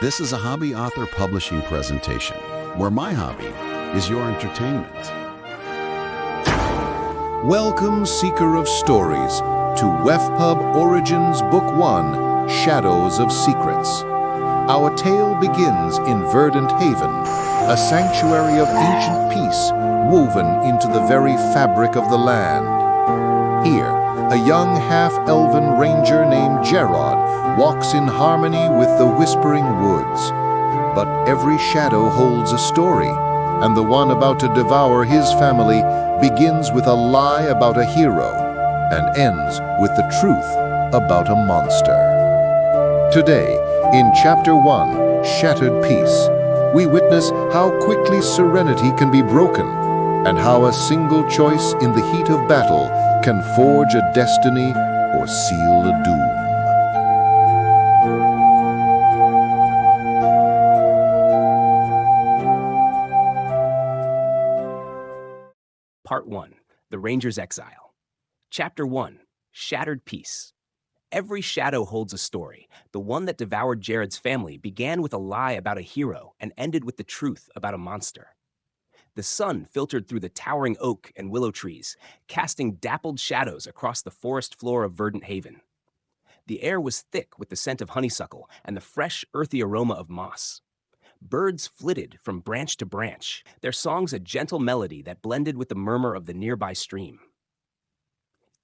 This is a hobby author publishing presentation, where my hobby is your entertainment. Welcome, seeker of stories, to Wefpub Origins Book 1, Shadows of Secrets. Our tale begins in Verdant Haven, a sanctuary of ancient peace woven into the very fabric of the land. Here, a young half-elven ranger named Gerrod walks in harmony with the whispering woods. But every shadow holds a story, and the one about to devour his family begins with a lie about a hero and ends with the truth about a monster. Today, in Chapter 1, Shattered Peace, we witness how quickly serenity can be broken and how a single choice in the heat of battle can forge a destiny or seal a doom. Part 1, The Ranger's Exile. Chapter 1, Shattered Peace. Every shadow holds a story. The one that devoured Gerrod's family began with a lie about a hero and ended with the truth about a monster. The sun filtered through the towering oak and willow trees, casting dappled shadows across the forest floor of Verdant Haven. The air was thick with the scent of honeysuckle and the fresh, earthy aroma of moss. Birds flitted from branch to branch, their songs a gentle melody that blended with the murmur of the nearby stream.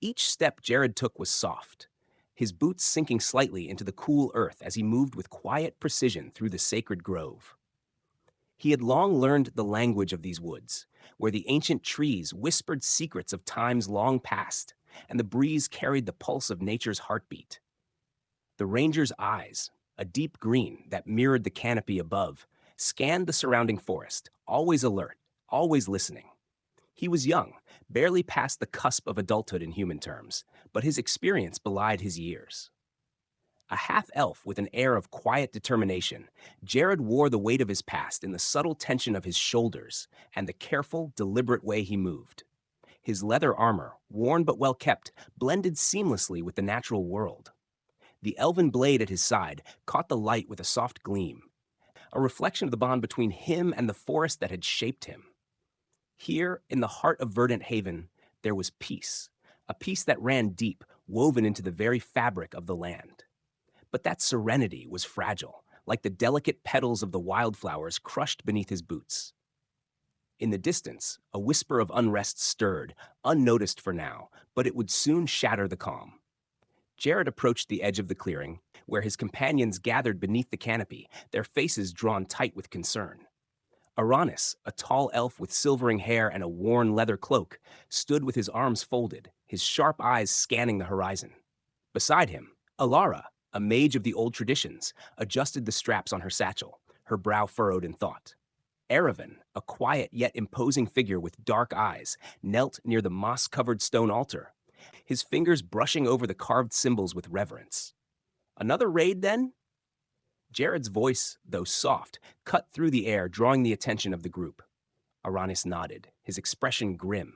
Each step Gerrod took was soft, his boots sinking slightly into the cool earth as he moved with quiet precision through the sacred grove. He had long learned the language of these woods, where the ancient trees whispered secrets of times long past, and the breeze carried the pulse of nature's heartbeat. The ranger's eyes, a deep green that mirrored the canopy above, scanned the surrounding forest, always alert, always listening. He was young, barely past the cusp of adulthood in human terms, but his experience belied his years. A half-elf with an air of quiet determination, Gerrod wore the weight of his past in the subtle tension of his shoulders and the careful, deliberate way he moved. His leather armor, worn but well kept, blended seamlessly with the natural world. The elven blade at his side caught the light with a soft gleam, a reflection of the bond between him and the forest that had shaped him. Here, in the heart of Verdant Haven, there was peace, a peace that ran deep, woven into the very fabric of the land. But that serenity was fragile, like the delicate petals of the wildflowers crushed beneath his boots. In the distance, a whisper of unrest stirred, unnoticed for now, but it would soon shatter the calm. Gerrod approached the edge of the clearing, where his companions gathered beneath the canopy, their faces drawn tight with concern. Aranis, a tall elf with silvering hair and a worn leather cloak, stood with his arms folded, his sharp eyes scanning the horizon. Beside him, Alara, a mage of the old traditions, adjusted the straps on her satchel, her brow furrowed in thought. Erevan, a quiet yet imposing figure with dark eyes, knelt near the moss-covered stone altar, his fingers brushing over the carved symbols with reverence. Another raid, then? Gerrod's voice, though soft, cut through the air, drawing the attention of the group. Aranis nodded, his expression grim.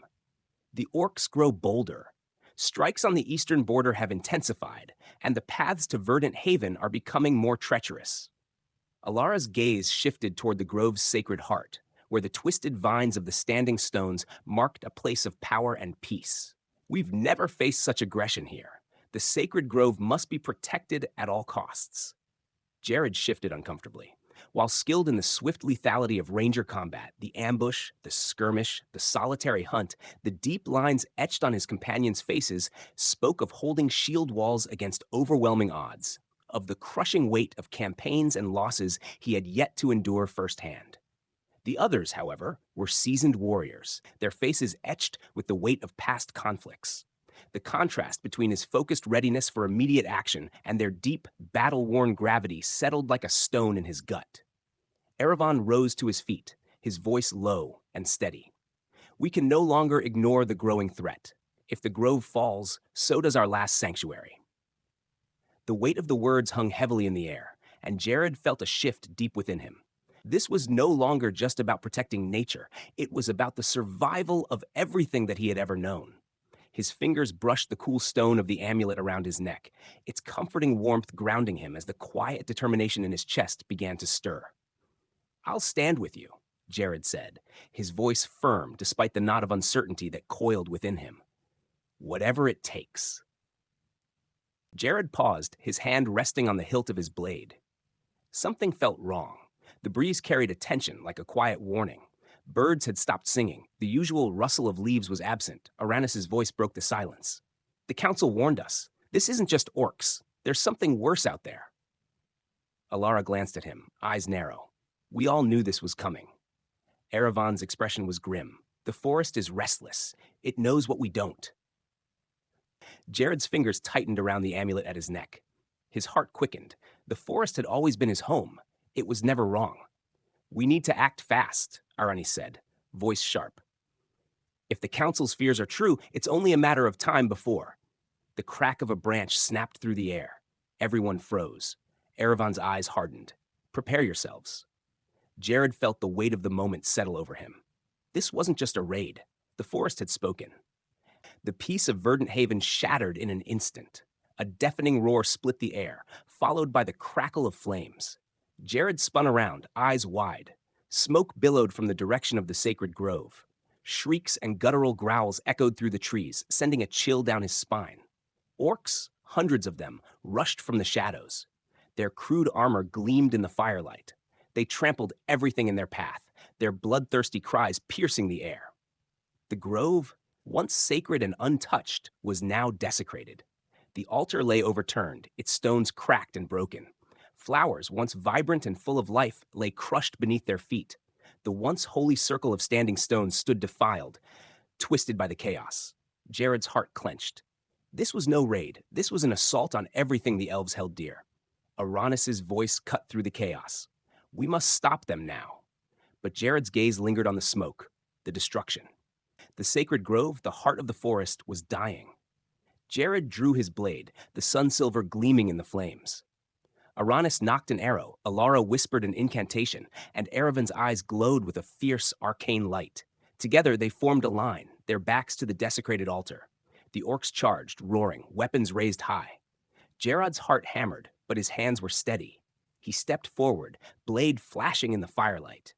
The orcs grow bolder. Strikes on the eastern border have intensified, and the paths to Verdant Haven are becoming more treacherous. Alara's gaze shifted toward the grove's sacred heart, where the twisted vines of the standing stones marked a place of power and peace. We've never faced such aggression here. The sacred grove must be protected at all costs. Gerrod shifted uncomfortably. While skilled in the swift lethality of ranger combat, the ambush, the skirmish, the solitary hunt, the deep lines etched on his companions' faces spoke of holding shield walls against overwhelming odds, of the crushing weight of campaigns and losses he had yet to endure firsthand. The others, however, were seasoned warriors, their faces etched with the weight of past conflicts. The contrast between his focused readiness for immediate action and their deep, battle-worn gravity settled like a stone in his gut. Erevan rose to his feet, his voice low and steady. We can no longer ignore the growing threat. If the grove falls, so does our last sanctuary. The weight of the words hung heavily in the air, and Gerrod felt a shift deep within him. This was no longer just about protecting nature. It was about the survival of everything that he had ever known. His fingers brushed the cool stone of the amulet around his neck, its comforting warmth grounding him as the quiet determination in his chest began to stir. "I'll stand with you," Gerrod said, his voice firm despite the knot of uncertainty that coiled within him. "Whatever it takes." Gerrod paused, his hand resting on the hilt of his blade. Something felt wrong. The breeze carried a tension like a quiet warning. Birds had stopped singing. The usual rustle of leaves was absent. Aranis's voice broke the silence. "The council warned us. This isn't just orcs. There's something worse out there." Alara glanced at him, eyes narrow. "We all knew this was coming." Erevan's expression was grim. "The forest is restless. It knows what we don't." Gerrod's fingers tightened around the amulet at his neck. His heart quickened. The forest had always been his home. It was never wrong. "We need to act fast," Aranis said, voice sharp. "If the council's fears are true, it's only a matter of time before." The crack of a branch snapped through the air. Everyone froze. Erevan's eyes hardened. "Prepare yourselves." Gerrod felt the weight of the moment settle over him. This wasn't just a raid. The forest had spoken. The peace of Verdant Haven shattered in an instant. A deafening roar split the air, followed by the crackle of flames. Gerrod spun around, eyes wide. Smoke billowed from the direction of the sacred grove. Shrieks and guttural growls echoed through the trees, sending a chill down his spine. Orcs, hundreds of them, rushed from the shadows. Their crude armor gleamed in the firelight. They trampled everything in their path, their bloodthirsty cries piercing the air. The grove, once sacred and untouched, was now desecrated. The altar lay overturned, its stones cracked and broken. Flowers, once vibrant and full of life, lay crushed beneath their feet. The once holy circle of standing stones stood defiled, twisted by the chaos. Gerrod's heart clenched. This was no raid. This was an assault on everything the elves held dear. Aranis's voice cut through the chaos. "We must stop them now." But Gerrod's gaze lingered on the smoke, the destruction. The sacred grove, the heart of the forest, was dying. Gerrod drew his blade, the sun silver gleaming in the flames. Aranis knocked an arrow, Alara whispered an incantation, and Erevan's eyes glowed with a fierce, arcane light. Together they formed a line, their backs to the desecrated altar. The orcs charged, roaring, weapons raised high. Gerrod's heart hammered, but his hands were steady. He stepped forward, blade flashing in the firelight.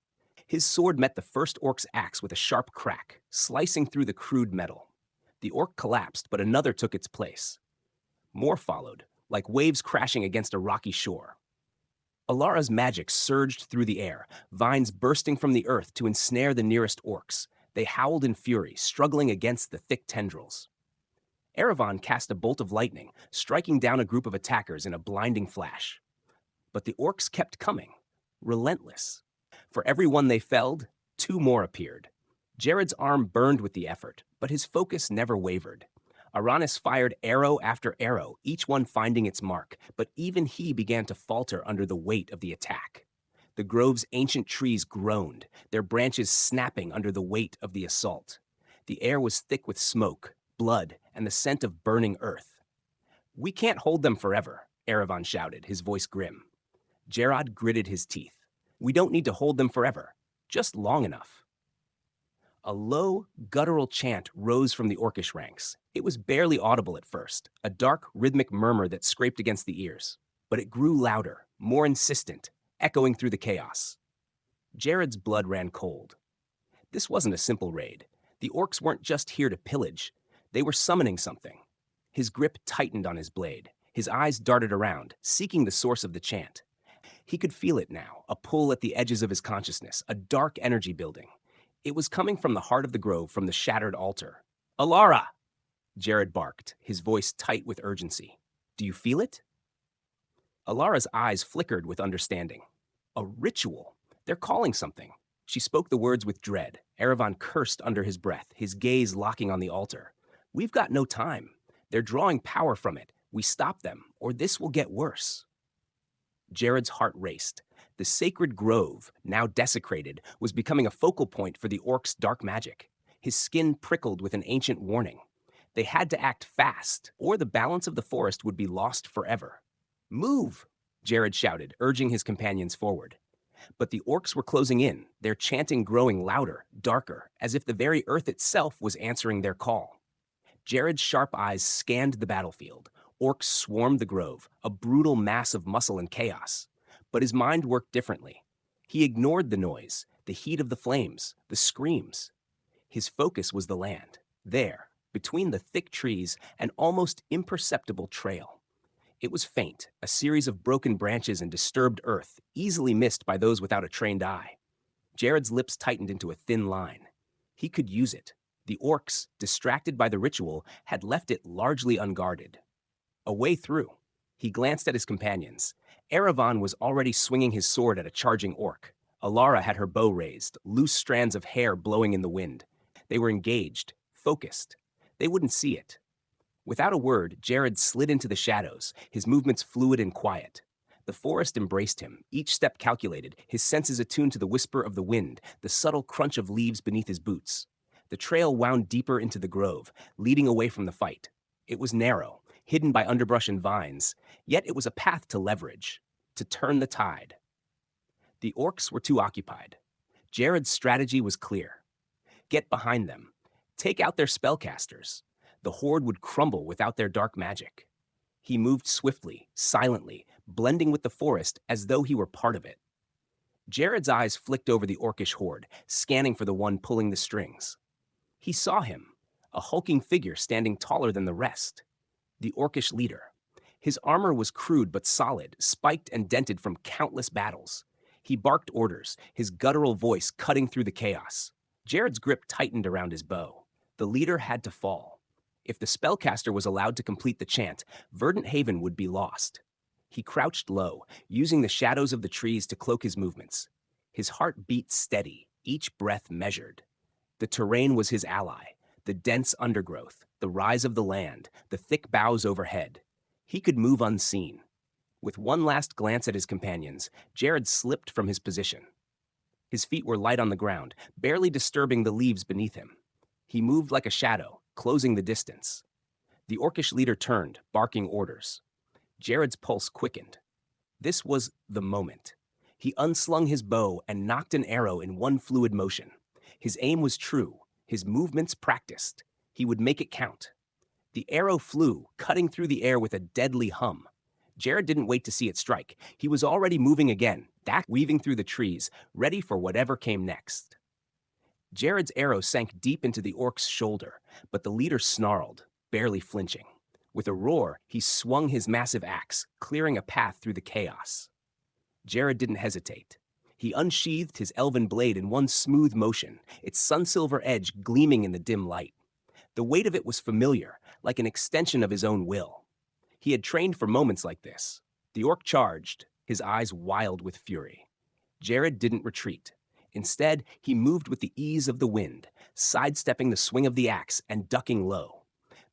His sword met the first orc's axe with a sharp crack, slicing through the crude metal. The orc collapsed, but another took its place. More followed, like waves crashing against a rocky shore. Alara's magic surged through the air, vines bursting from the earth to ensnare the nearest orcs. They howled in fury, struggling against the thick tendrils. Erevan cast a bolt of lightning, striking down a group of attackers in a blinding flash. But the orcs kept coming, relentless. For every one they felled, two more appeared. Gerrod's arm burned with the effort, but his focus never wavered. Aranis fired arrow after arrow, each one finding its mark, but even he began to falter under the weight of the attack. The grove's ancient trees groaned, their branches snapping under the weight of the assault. The air was thick with smoke, blood, and the scent of burning earth. "We can't hold them forever," Erevan shouted, his voice grim. Gerrod gritted his teeth. "We don't need to hold them forever, just long enough." A low, guttural chant rose from the orcish ranks. It was barely audible at first, a dark, rhythmic murmur that scraped against the ears. But it grew louder, more insistent, echoing through the chaos. Gerrod's blood ran cold. This wasn't a simple raid. The orcs weren't just here to pillage. They were summoning something. His grip tightened on his blade. His eyes darted around, seeking the source of the chant. He could feel it now, a pull at the edges of his consciousness, a dark energy building. It was coming from the heart of the grove, from the shattered altar. "Alara!" Gerrod barked, his voice tight with urgency. "Do you feel it?" Alara's eyes flickered with understanding. "A ritual. They're calling something." She spoke the words with dread. Erevan cursed under his breath, his gaze locking on the altar. "We've got no time. They're drawing power from it. We stop them, or this will get worse." Gerrod's heart raced. The sacred grove, now desecrated, was becoming a focal point for the orcs' dark magic. His skin prickled with an ancient warning. They had to act fast, or the balance of the forest would be lost forever. "Move!" Gerrod shouted, urging his companions forward. But the orcs were closing in, their chanting growing louder, darker, as if the very earth itself was answering their call. Gerrod's sharp eyes scanned the battlefield. Orcs swarmed the grove, a brutal mass of muscle and chaos. But his mind worked differently. He ignored the noise, the heat of the flames, the screams. His focus was the land, there, between the thick trees, an almost imperceptible trail. It was faint, a series of broken branches and disturbed earth, easily missed by those without a trained eye. Gerrod's lips tightened into a thin line. He could use it. The orcs, distracted by the ritual, had left it largely unguarded. A way through. He glanced at his companions. Erevan was already swinging his sword at a charging orc. Alara had her bow raised, loose strands of hair blowing in the wind. They were engaged, focused. They wouldn't see it. Without a word, Gerrod slid into the shadows, his movements fluid and quiet. The forest embraced him, each step calculated, his senses attuned to the whisper of the wind, the subtle crunch of leaves beneath his boots. The trail wound deeper into the grove, leading away from the fight. It was narrow, hidden by underbrush and vines, yet it was a path to leverage, to turn the tide. The orcs were too occupied. Gerrod's strategy was clear. Get behind them. Take out their spellcasters. The horde would crumble without their dark magic. He moved swiftly, silently, blending with the forest as though he were part of it. Gerrod's eyes flicked over the orcish horde, scanning for the one pulling the strings. He saw him, a hulking figure standing taller than the rest. The orcish leader. His armor was crude but solid, spiked and dented from countless battles. He barked orders, his guttural voice cutting through the chaos. Gerrod's grip tightened around his bow. The leader had to fall. If the spellcaster was allowed to complete the chant, Verdant Haven would be lost. He crouched low, using the shadows of the trees to cloak his movements. His heart beat steady, each breath measured. The terrain was his ally, the dense undergrowth, the rise of the land, the thick boughs overhead. He could move unseen. With one last glance at his companions, Gerrod slipped from his position. His feet were light on the ground, barely disturbing the leaves beneath him. He moved like a shadow, closing the distance. The orcish leader turned, barking orders. Gerrod's pulse quickened. This was the moment. He unslung his bow and knocked an arrow in one fluid motion. His aim was true, his movements practiced. He would make it count. The arrow flew, cutting through the air with a deadly hum. Gerrod didn't wait to see it strike. He was already moving again, back weaving through the trees, ready for whatever came next. Gerrod's arrow sank deep into the orc's shoulder, but the leader snarled, barely flinching. With a roar, he swung his massive axe, clearing a path through the chaos. Gerrod didn't hesitate. He unsheathed his elven blade in one smooth motion, its sun-silver edge gleaming in the dim light. The weight of it was familiar, like an extension of his own will. He had trained for moments like this. The orc charged, his eyes wild with fury. Gerrod didn't retreat. Instead, he moved with the ease of the wind, sidestepping the swing of the axe and ducking low.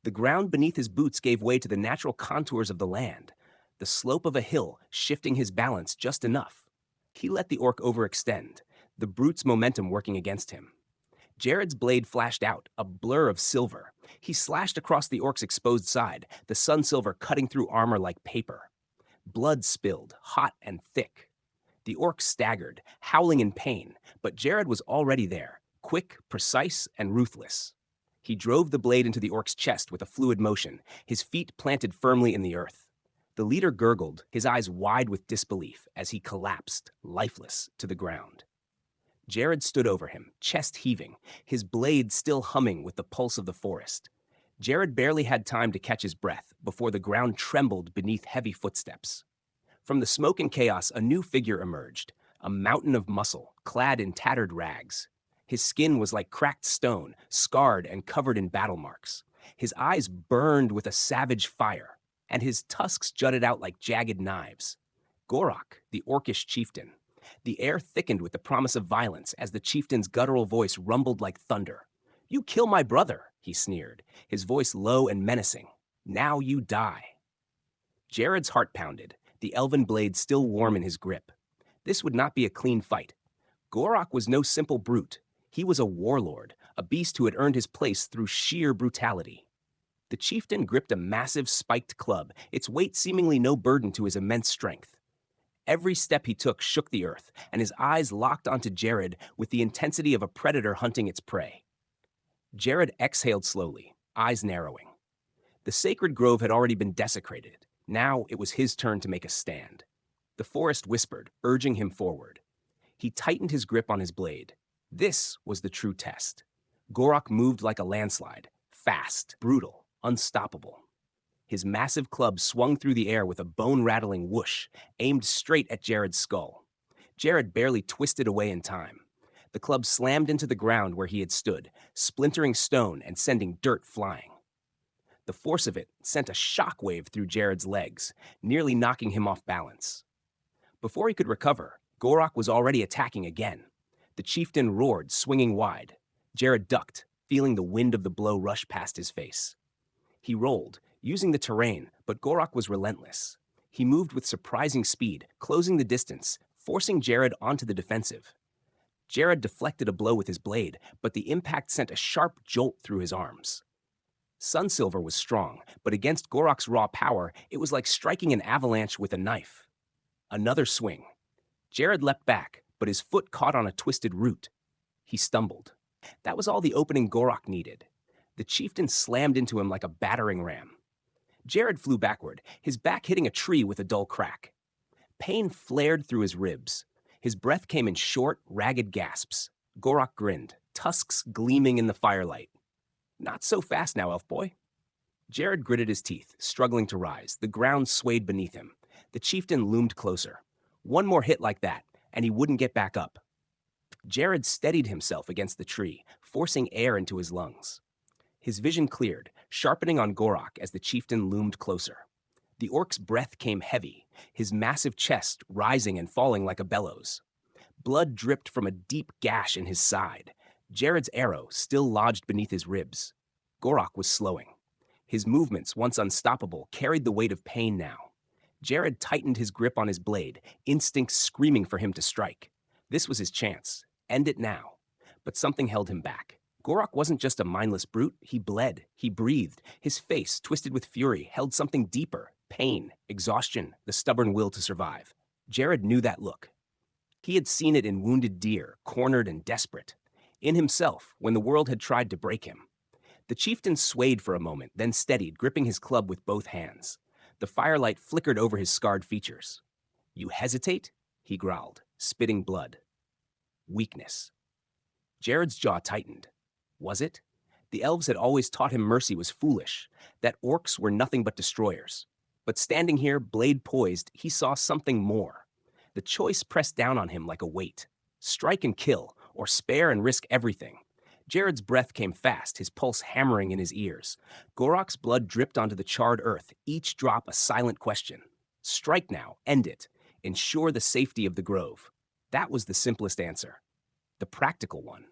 The ground beneath his boots gave way to the natural contours of the land, the slope of a hill shifting his balance just enough. He let the orc overextend, the brute's momentum working against him. Gerrod's blade flashed out, a blur of silver. He slashed across the orc's exposed side, the sun-silver cutting through armor like paper. Blood spilled, hot and thick. The orc staggered, howling in pain, but Gerrod was already there, quick, precise, and ruthless. He drove the blade into the orc's chest with a fluid motion, his feet planted firmly in the earth. The leader gurgled, his eyes wide with disbelief, as he collapsed, lifeless, to the ground. Gerrod stood over him, chest heaving, his blade still humming with the pulse of the forest. Gerrod barely had time to catch his breath before the ground trembled beneath heavy footsteps. From the smoke and chaos, a new figure emerged, a mountain of muscle, clad in tattered rags. His skin was like cracked stone, scarred and covered in battle marks. His eyes burned with a savage fire, and his tusks jutted out like jagged knives. Gorok, the orcish chieftain. The air thickened with the promise of violence as the chieftain's guttural voice rumbled like thunder. "You kill my brother," he sneered, his voice low and menacing. "Now you die." Gerrod's heart pounded, the elven blade still warm in his grip. This would not be a clean fight. Gorok was no simple brute. He was a warlord, a beast who had earned his place through sheer brutality. The chieftain gripped a massive spiked club, its weight seemingly no burden to his immense strength. Every step he took shook the earth, and his eyes locked onto Gerrod with the intensity of a predator hunting its prey. Gerrod exhaled slowly, eyes narrowing. The sacred grove had already been desecrated. Now it was his turn to make a stand. The forest whispered, urging him forward. He tightened his grip on his blade. This was the true test. Gorok moved like a landslide, fast, brutal, unstoppable. His massive club swung through the air with a bone-rattling whoosh, aimed straight at Gerrod's skull. Gerrod barely twisted away in time. The club slammed into the ground where he had stood, splintering stone and sending dirt flying. The force of it sent a shockwave through Gerrod's legs, nearly knocking him off balance. Before he could recover, Gorok was already attacking again. The chieftain roared, swinging wide. Gerrod ducked, feeling the wind of the blow rush past his face. He rolled, using the terrain, but Gorok was relentless. He moved with surprising speed, closing the distance, forcing Gerrod onto the defensive. Gerrod deflected a blow with his blade, but the impact sent a sharp jolt through his arms. Sunsilver was strong, but against Gorok's raw power, it was like striking an avalanche with a knife. Another swing. Gerrod leapt back, but his foot caught on a twisted root. He stumbled. That was all the opening Gorok needed. The chieftain slammed into him like a battering ram. Gerrod flew backward, his back hitting a tree with a dull crack. Pain flared through his ribs. His breath came in short, ragged gasps. Gorok grinned, tusks gleaming in the firelight. Not so fast now, elf boy. Gerrod gritted his teeth, struggling to rise. The ground swayed beneath him. The chieftain loomed closer. One more hit like that, and he wouldn't get back up. Gerrod steadied himself against the tree, forcing air into his lungs. His vision cleared, sharpening on Gorok as the chieftain loomed closer. The orc's breath came heavy, his massive chest rising and falling like a bellows. Blood dripped from a deep gash in his side. Gerrod's arrow still lodged beneath his ribs. Gorok was slowing. His movements, once unstoppable, carried the weight of pain now. Gerrod tightened his grip on his blade, instincts screaming for him to strike. This was his chance. End it now. But something held him back. Gorok wasn't just a mindless brute. He bled. He breathed. His face, twisted with fury, held something deeper. Pain, exhaustion, the stubborn will to survive. Gerrod knew that look. He had seen it in wounded deer, cornered and desperate. In himself, when the world had tried to break him. The chieftain swayed for a moment, then steadied, gripping his club with both hands. The firelight flickered over his scarred features. "You hesitate?" he growled, spitting blood. Weakness. Gerrod's jaw tightened. Was it? The elves had always taught him mercy was foolish, that orcs were nothing but destroyers. But standing here, blade poised, he saw something more. The choice pressed down on him like a weight. Strike and kill, or spare and risk everything. Gerrod's breath came fast, his pulse hammering in his ears. Gorok's blood dripped onto the charred earth, each drop a silent question. Strike now, end it, ensure the safety of the grove. That was the simplest answer. The practical one.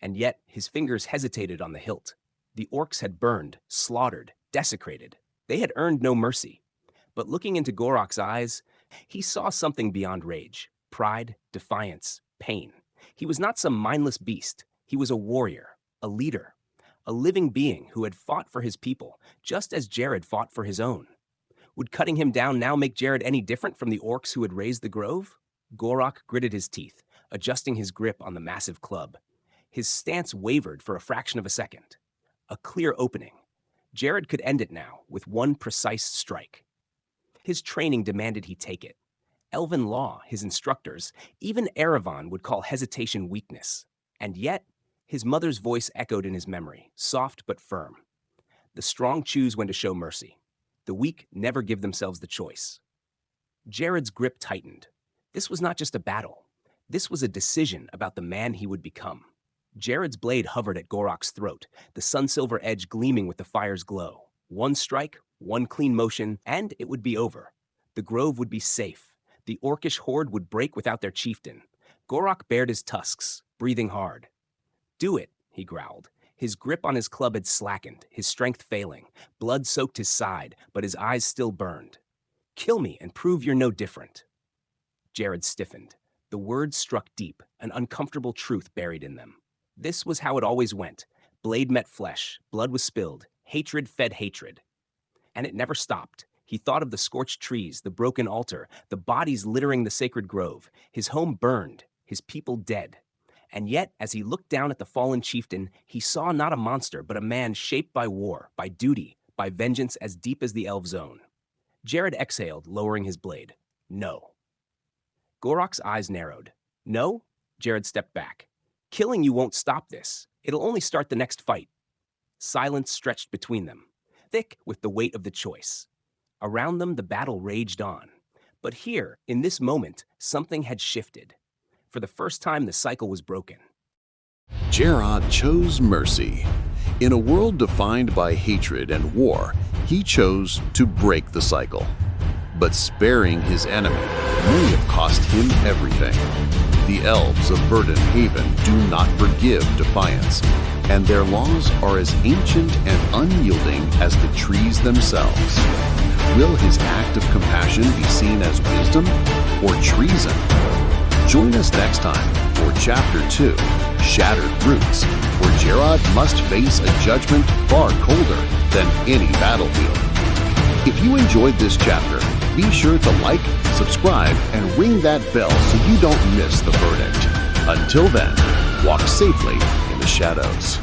And yet, his fingers hesitated on the hilt. The orcs had burned, slaughtered, desecrated. They had earned no mercy. But looking into Gorok's eyes, he saw something beyond rage. Pride, defiance, pain. He was not some mindless beast. He was a warrior, a leader, a living being who had fought for his people, just as Gerrod fought for his own. Would cutting him down now make Gerrod any different from the orcs who had raised the grove? Gorok gritted his teeth, adjusting his grip on the massive club. His stance wavered for a fraction of a second. A clear opening. Gerrod could end it now with one precise strike. His training demanded he take it. Elven law, his instructors, even Erevan would call hesitation weakness. And yet, his mother's voice echoed in his memory, soft but firm. The strong choose when to show mercy. The weak never give themselves the choice. Gerrod's grip tightened. This was not just a battle. This was a decision about the man he would become. Gerrod's blade hovered at Gorok's throat, the sunsilver edge gleaming with the fire's glow. One strike, one clean motion, and it would be over. The grove would be safe. The orcish horde would break without their chieftain. Gorok bared his tusks, breathing hard. "Do it," he growled. His grip on his club had slackened, his strength failing. Blood soaked his side, but his eyes still burned. "Kill me and prove you're no different." Gerrod stiffened. The words struck deep, an uncomfortable truth buried in them. This was how it always went. Blade met flesh, blood was spilled, hatred fed hatred. And it never stopped. He thought of the scorched trees, the broken altar, the bodies littering the sacred grove. His home burned, his people dead. And yet, as he looked down at the fallen chieftain, he saw not a monster, but a man shaped by war, by duty, by vengeance as deep as the elves' own. Gerrod exhaled, lowering his blade. No. Gorok's eyes narrowed. No? Gerrod stepped back. Killing you won't stop this. It'll only start the next fight. Silence stretched between them, thick with the weight of the choice. Around them, the battle raged on. But here, in this moment, something had shifted. For the first time, the cycle was broken. Gerrod chose mercy. In a world defined by hatred and war, he chose to break the cycle. But sparing his enemy may have cost him everything. The elves of Verdant Haven do not forgive defiance, and their laws are as ancient and unyielding as the trees themselves. Will his act of compassion be seen as wisdom or treason? Join us next time for Chapter 2, Shattered Roots, where Gerrod must face a judgment far colder than any battlefield. If you enjoyed this chapter, be sure to like, subscribe, and ring that bell so you don't miss the verdict. Until then, walk safely in the shadows.